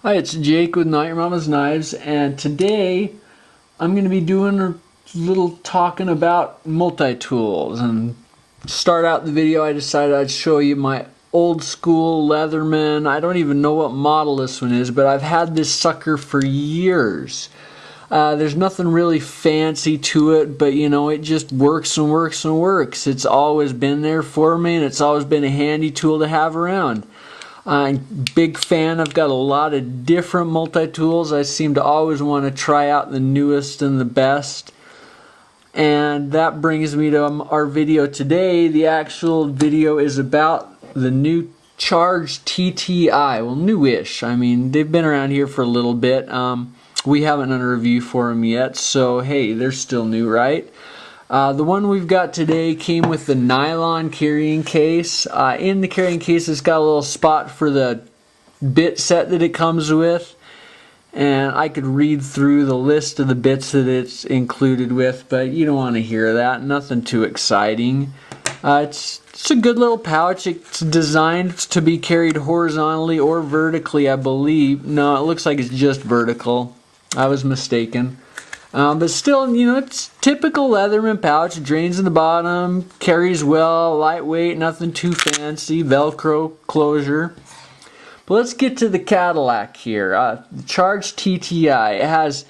Hi, it's Jake with Not Your Mama's Knives, and today I'm going to be doing a little talking about multi-tools. And start out the video, I decided I'd show you my old school leatherman. I don't even know what model this one is, but I've had this sucker for years. There's nothing really fancy to it, but you know, it just works and works and works. It's always been there for me, and it's always been a handy tool to have around. I'm a big fan. I've got a lot of different multi-tools. I seem to always want to try out the newest and the best. And that brings me to our video today. The actual video is about the new Charge TTI. Well, newish. I mean, they've been around here for a little bit. We haven't done a review for them yet, so hey, they're still new, right? The one we've got today came with the nylon carrying case. In the carrying case, it's got a little spot for the bit set that it comes with. And I could read through the list of the bits that it's included with, but you don't want to hear that. Nothing too exciting. It's a good little pouch. It's designed to be carried horizontally or vertically, I believe. No, it looks like it's just vertical. I was mistaken. But still, you know, it's typical leatherman pouch. Drains in the bottom, carries well, lightweight, nothing too fancy, Velcro closure. But let's get to the Cadillac here. The Charge TTI. It has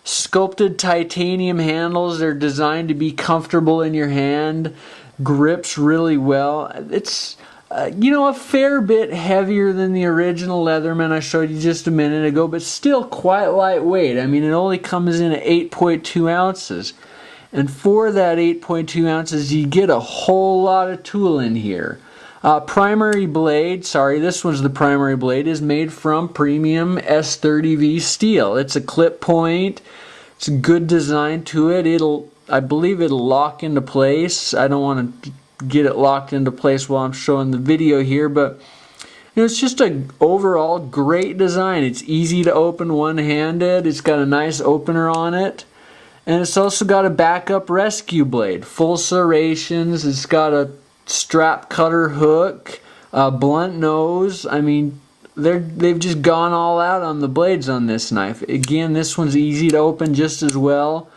sculpted titanium handles. They're designed to be comfortable in your hand. Grips really well. It's you know, a fair bit heavier than the original Leatherman I showed you just a minute ago, but still quite lightweight. I mean, it only comes in at 8.2 ounces. And for that 8.2 ounces, you get a whole lot of tool in here. Primary blade, sorry, this one's the primary blade, is made from premium S30V steel. It's a clip point. It's a good design to it. I believe it'll lock into place. I don't want to get it locked into place while I'm showing the video here, but you know, it's just an overall great design. It's easy to open one-handed. It's got a nice opener on it, and it's also got a backup rescue blade, full serrations. It's got a strap cutter hook, a blunt nose. I mean, they've just gone all out on the blades on this knife. Again, this one's easy to open just as well.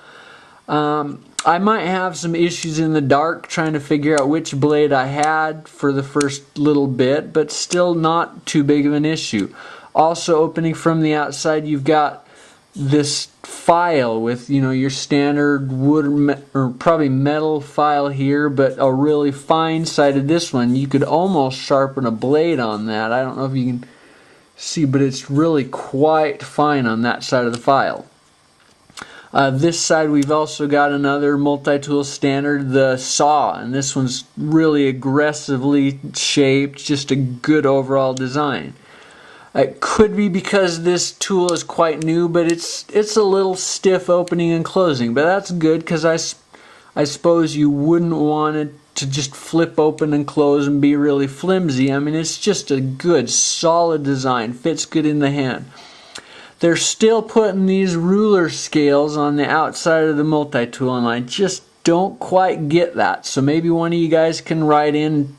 I might have some issues in the dark trying to figure out which blade I had for the first little bit, but still not too big of an issue. Also, opening from the outside, you've got this file with, you know, your standard wood or probably metal file here, but a really fine sided this one. You could almost sharpen a blade on that. I don't know if you can see, but it's really quite fine on that side of the file. This side we've also got another multi-tool standard, the saw, and this one's really aggressively shaped, just a good overall design. It could be because this tool is quite new, but it's a little stiff opening and closing, but that's good because I suppose you wouldn't want it to just flip open and close and be really flimsy. I mean, it's just a good solid design, fits good in the hand. They're still putting these ruler scales on the outside of the multi-tool, and I just don't quite get that. So maybe one of you guys can write in and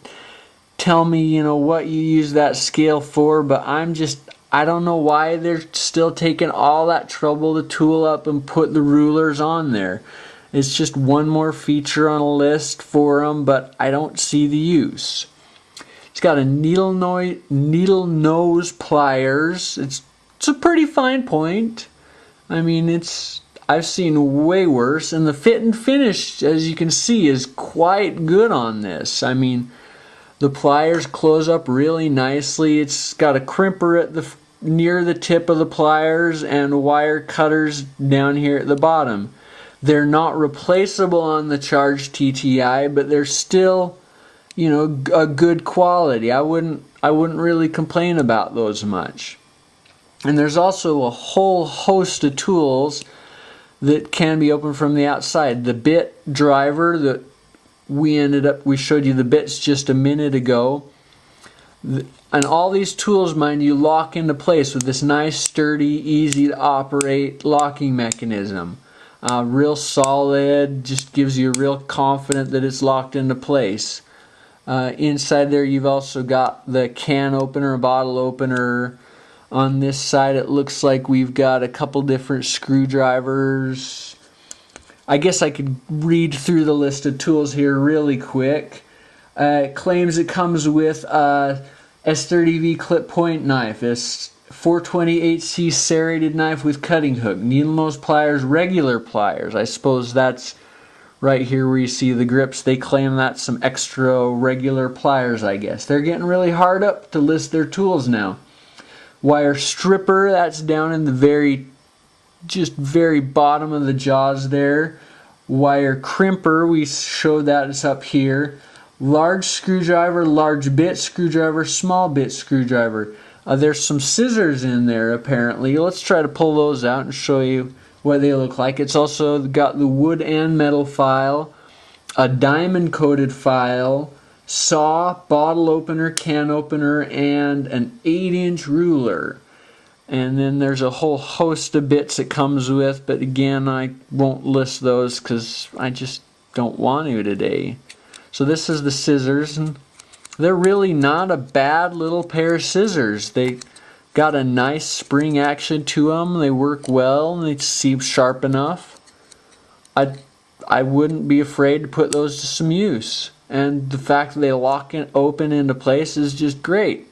tell me, you know, what you use that scale for, but I don't know why they're still taking all that trouble to tool up and put the rulers on there. It's just one more feature on a list for them, but I don't see the use. It's got a needle nose pliers. It's a pretty fine point. I mean, I've seen way worse, and the fit and finish, as you can see, is quite good on this. I mean, the pliers close up really nicely. It's got a crimper at near the tip of the pliers and wire cutters down here at the bottom. They're not replaceable on the Charge TTI, but they're still, you know, a good quality. I wouldn't really complain about those much. And there's also a whole host of tools that can be opened from the outside. The bit driver that we showed you the bits just a minute ago. And all these tools, mind you, lock into place with this nice, sturdy, easy to operate locking mechanism. Real solid, just gives you real confident that it's locked into place. Inside there you've also got the can opener, bottle opener, On this side it looks like we've got a couple different screwdrivers. I guess I could read through the list of tools here really quick. It claims it comes with a S30V clip point knife, a 428C serrated knife with cutting hook, needle nose pliers, regular pliers. I suppose that's right here where you see the grips. They claim that's some extra regular pliers, I guess. They're getting really hard up to list their tools now. Wire stripper, that's down in the very bottom of the jaws there. Wire crimper, we showed that, it's up here. Large screwdriver, large bit screwdriver, small bit screwdriver. There's some scissors in there apparently. Let's try to pull those out and show you what they look like. It's also got the wood and metal file, a diamond coated file, saw, bottle opener, can opener, and an 8-inch ruler. And then there's a whole host of bits it comes with, but again I won't list those because I just don't want to today. So this is the scissors, and they're really not a bad little pair of scissors. They got a nice spring action to them, they work well, and they seem sharp enough. I wouldn't be afraid to put those to some use. And the fact that they lock it open into place is just great.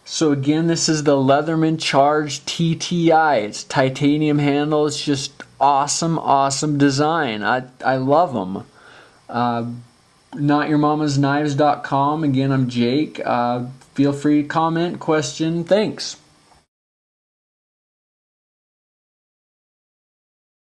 So again, this is the Leatherman Charge TTI. It's titanium handle. It's just awesome design. I love them. notyourmamasknives.com. Again, I'm Jake. Feel free to comment, question. Thanks.